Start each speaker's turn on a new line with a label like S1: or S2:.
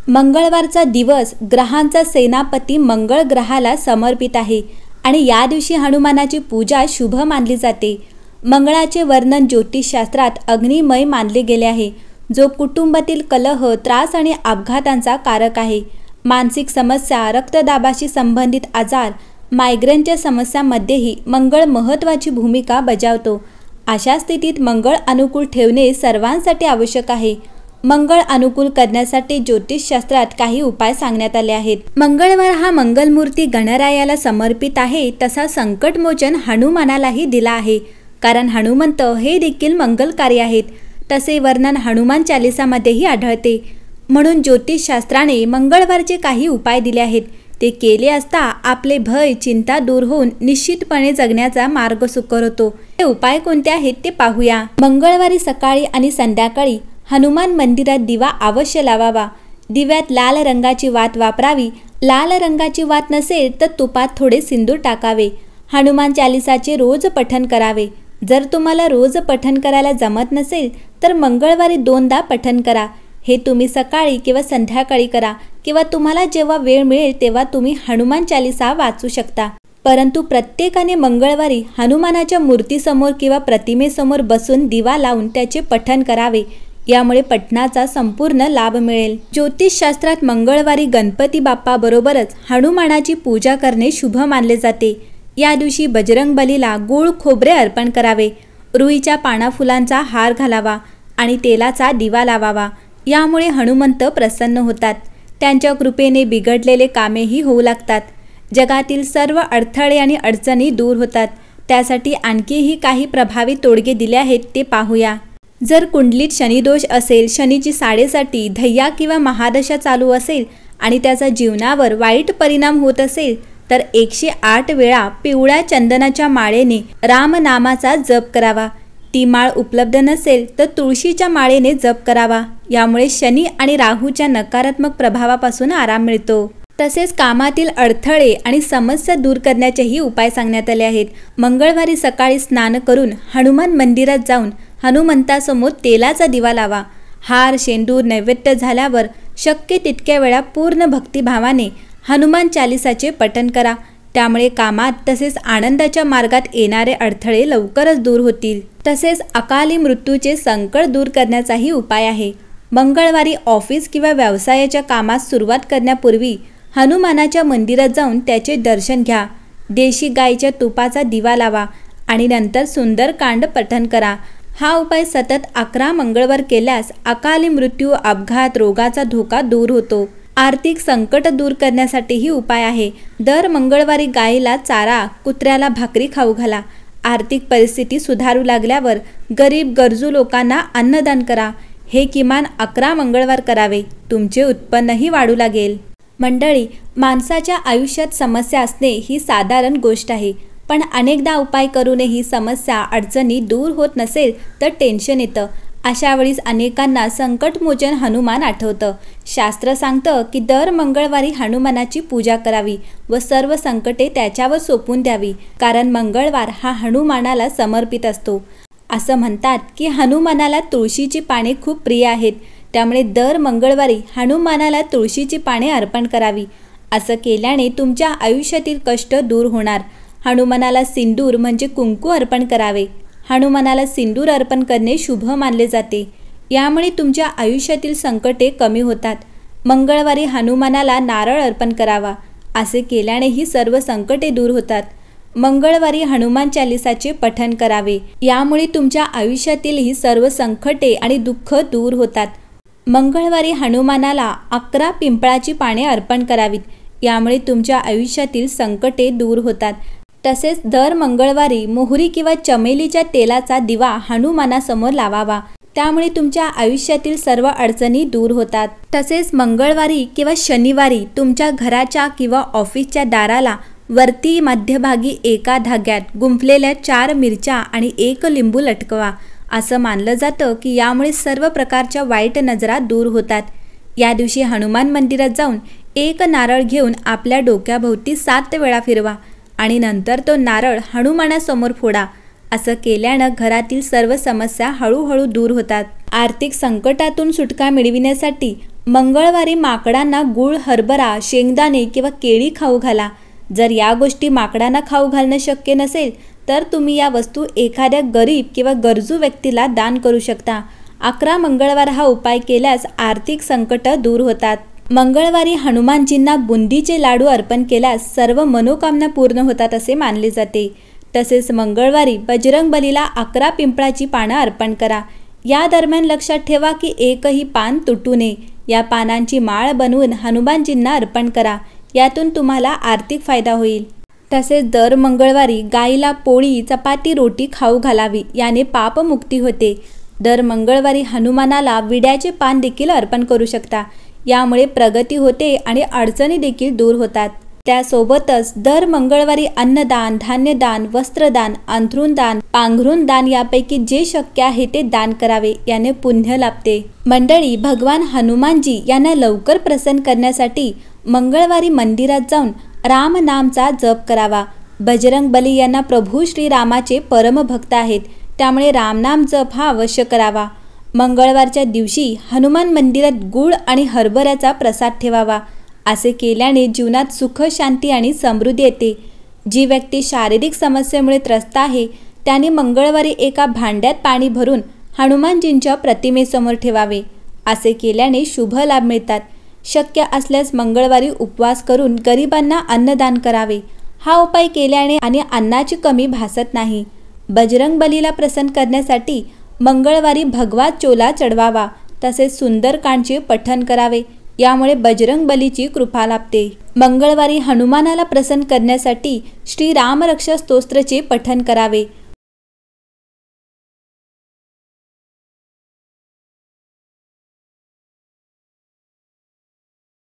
S1: मंगळवारचा दिवस ग्रहांचा सेनापती मंगळ ग्रहाला समर्पित आहे आणि या दिवशी हनुमानाची पूजा शुभ मानली जाते। मंगळाचे वर्णन ज्योतिषशास्त्रात अग्निमय मानले गेले आहे, जो कुटुंबातील कलह, त्रास आणि अपघातांचा कारक आहे। मानसिक समस्या, रक्तदाबाशी संबंधित आजार, मायग्रेनच्या समस्यांमध्येही मंगळ महत्त्वाची भूमिका बजावतो। अशा स्थितीत मंगळ अनुकूल ठेवणे सर्वांसाठी आवश्यक आहे। मंगळ अनुकूल करण्यासाठी ज्योतिषशास्त्रात काही उपाय सांगण्यात आले आहेत। मंगळवार हा मंगलमूर्ती गणरायाला समर्पित आहे, तसा संकटमोचन हनुमानालाही दिला आहे, कारण हनुमंत हे देखील मंगलकारी आहेत। तसे वर्णन हनुमान चालिसामध्येही आढळते। म्हणून ज्योतिषशास्त्राने मंगळवारचे काही उपाय दिले आहेत। ते केले असता आपले भय, चिंता दूर होऊन निश्चितपणे जगण्याचा मार्ग सुकर होतो। हे उपाय कोणते आहेत ते पाहूया। मंगळवारी सकाळी आणि संध्याकाळी हनुमान मंदिरात दिवा अवश्य लावावा। दिव्यात लाल रंगाची वात वापरावी। लाल रंगाची वात नसेल तर तुपात थोडे सिंदूर टाकावे। हनुमान चालिसाचे रोज पठण करावे। जर तुम्हाला रोज पठण करायला जमत नसेल तर मंगळवारी 2दा पठण करा। हे तुम्ही सकाळी किंवा संध्याकाळी करा, किंवा तुम्हाला जेव्हा वेळ मिळेल तेव्हा तुम्ही हनुमान चालिसा वाचू शकता। परंतु प्रत्येकाने मंगळवारी हनुमानाच्या मूर्तीसमोर किंवा प्रतिमेसमोर बसून दिवा लावून त्याचे पठण करावे। यामुळे पठणाचा संपूर्ण लाभ मिळेल। ज्योतिषशास्त्रात मंगळवारी गणपती बाप्पा बरोबरच हनुमानाची पूजा करणे शुभ मानले जाते। या दिवशी बजरंगबलीला गूळ खोबरे अर्पण करावे। रुईच्या पानाफुलांचा हार घालावा आणि तेलाचा दिवा लावावा। यामुळे हनुमंत प्रसन्न होतात। त्यांच्या कृपेने बिघडलेले कामेही होऊ लागतात। जगातील सर्व अडथळे आणि अडचणी दूर होतात। त्यासाठी आणखीही काही प्रभावी तोडगे दिले आहेत ते पाहूया। जर कुंडलीत शनिदोष असेल, शनीची साडेसाती, धैया किंवा महादशा चालू असेल आणि त्याचा जीवनावर वाईट परिणाम होत असेल तर 108 वेळा पिवळ्या चंदनाच्या माळेने रामनामाचा जप करावा। ती माळ उपलब्ध नसेल तर तुळशीच्या माळेने जप करावा। यामुळे शनी आणि राहूच्या नकारात्मक प्रभावापासून आराम मिळतो। तसेच कामातील अडथळे आणि समस्या दूर करण्याचेही उपाय सांगण्यात आले आहेत। मंगळवारी सकाळी स्नान करून हनुमान मंदिरात जाऊन हनुमंतासमोर तेलाचा दिवा लावा। हार, शेंदूर नैवेद्य झाल्यावर शक्य तितक्या वेळा पूर्ण भक्तिभावाने हनुमान चालिसाचे पठण करा। त्यामुळे कामात तसेच आनंदाच्या मार्गात येणारे अडथळे लवकरच दूर होतील। तसेच अकाली मृत्यूचे संकट दूर करण्याचाही उपाय आहे। मंगळवारी ऑफिस किंवा व्यवसायाच्या कामात सुरुवात करण्यापूर्वी हनुमानाच्या मंदिरात जाऊन त्याचे दर्शन घ्या। देशी गायीच्या तुपाचा दिवा लावा आणि नंतर सुंदरकांड पठण करा। हा उपाय सतत 11 मंगळवार केल्यास अकाली मृत्यू, अपघात, रोगाचा धोका दूर होतो। आर्थिक संकट दूर करण्यासाठीही उपाय आहे। दर मंगळवारी गायीला चारा, कुत्र्याला भाकरी खाऊ घाला। आर्थिक परिस्थिती सुधारू लागल्यावर गरीब गरजू लोकांना अन्नदान करा। हे किमान 11 मंगळवार करावे। तुमचे उत्पन्नही वाढू लागेल। मंडळी, माणसाच्या आयुष्यात समस्या असणे ही साधारण गोष्ट आहे, पण अनेकदा उपाय करूनही समस्या, अडचणी दूर होत नसेल तर टेन्शन येतं। अशा वेळीस अनेकांना संकटमोचन हनुमान आठवतं। शास्त्र सांगतं की दर मंगळवारी हनुमानाची पूजा करावी व सर्व संकटे त्याच्यावर सोपवून द्यावी, कारण मंगळवार हा हनुमानाला समर्पित असतो। असं म्हणतात की हनुमानाला तुळशीची पाने खूप प्रिय आहेत, त्यामुळे दर मंगळवारी हनुमानाला तुळशीची पाने अर्पण करावी। असं केल्याने तुमच्या आयुष्यातील कष्ट दूर होणार। हनुमानाला सिंदूर म्हणजे कुंकू अर्पण करावे। हनुमानाला सिंदूर अर्पण करणे शुभ मानले जाते। यामुळे तुमच्या आयुष्यातील संकटे कमी होतात। मंगळवारी हनुमानाला नारळ अर्पण करावा। असे केल्यानेही सर्व संकटे दूर होतात। मंगळवारी हनुमान चालिसाचे पठण करावे। यामुळे तुमच्या आयुष्यातीलही सर्व संकटे आणि दुःख दूर होतात। मंगळवारी हनुमानाला 11 पिंपळाची पाने अर्पण करावीत। यामुळे तुमच्या आयुष्यातील संकटे दूर होतात। तसेच दर मंगळवारी मोहरी किंवा चमेलीच्या तेलाचा दिवा हनुमानासमोर लावावा। त्यामुळे तुमच्या आयुष्यातील सर्व अडचणी दूर होतात। तसेच मंगळवारी किंवा शनिवारी तुमच्या घराच्या किंवा ऑफिसच्या दाराला वरती मध्यभागी एका धाग्यात गुंफलेल्या 4 मिरच्या आणि 1 लिंबू लटकवा। असं मानलं जातं की यामुळे सर्व प्रकारच्या वाईट नजरा दूर होतात। या दिवशी हनुमान मंदिरात जाऊन 1 नारळ घेऊन आपल्या डोक्याभोवती 7 वेळा फिरवा आणि नंतर तो नारळ हनुमानासमोर फोडा। असं केल्यानं घरातील सर्व समस्या हळूहळू दूर होतात। आर्थिक संकटातून सुटका मिळविण्यासाठी मंगळवारी माकडांना गूळ, हरभरा, शेंगदाणे किंवा केळी खाऊ घाला. जर या गोष्टी माकडांना खाऊ घालणं शक्य नसेल तर तुम्ही या वस्तू एखाद्या गरीब किंवा गरजू व्यक्तीला दान करू शकता. 11 मंगळवार हा उपाय केल्यास आर्थिक संकट दूर होतात. मंगळवारी हनुमानजींना बुंदीचे लाडू अर्पण केल्यास सर्व मनोकामना पूर्ण होतात असे मानले जाते. तसेच मंगळवारी बजरंग बलीला 11 पिंपळाची पानं अर्पण करा. या दरम्यान लक्षात ठेवा की एकही पान तुटू नये. या पानांची माळ बनवून हनुमानजींना अर्पण करा. यातून तुम्हाला आर्थिक फायदा होईल. तसेच दर मंगळवारी गाईला पोळी, चपाती, रोटी खाऊ घालावी. याने पापमुक्ती होते. दर मंगळवारी हनुमानाला विड्याचे पान देखील अर्पण करू शकता. यामुळे प्रगती होते आणि अडचणी देखील दूर होतात. त्यासोबतच दर मंगळवारी अन्नदान, धान्यदान, वस्त्रदान, अंथरूणदान, पांघरूण दान यापैकी जे शक्य आहे ते दान करावे. याने पुण्य लाभते. मंडळी, भगवान हनुमानजी यांना लवकर प्रसन्न करण्यासाठी मंगळवारी मंदिरात जाऊन राम नामचा जप करावा. बजरंग बली यांना प्रभू श्रीरामाचे परमभक्त आहेत. त्यामुळे रामनाम जप हा अवश्य करावा. मंगळवारच्या दिवशी हनुमान मंदिरात गूळ आणि हरभऱ्याचा प्रसाद ठेवावा. असे केल्याने जीवनात सुख, शांती आणि समृद्धी येते. जी व्यक्ती शारीरिक समस्येमुळे त्रस्त आहे त्याने मंगळवारी एका भांड्यात पाणी भरून हनुमानजींच्या प्रतिमेसमोर ठेवावे. असे केल्याने शुभ लाभ मिळतात. शक्य असल्यास मंगळवारी उपवास करून गरिबांना अन्नदान करावे. हा उपाय केल्याने आणि अन्नाची कमी भासत नाही. बजरंग बलीला प्रसन्न करण्यासाठी मंगळवारी भगवा चोला चढवावा. तसेच सुंदरकांडचे पठण करावे. यामुळे बजरंग बलीची कृपा लाभते. मंगळवारी हनुमानाला प्रसन्न करण्यासाठी श्री रामरक्षा स्तोत्रचे पठण करावे.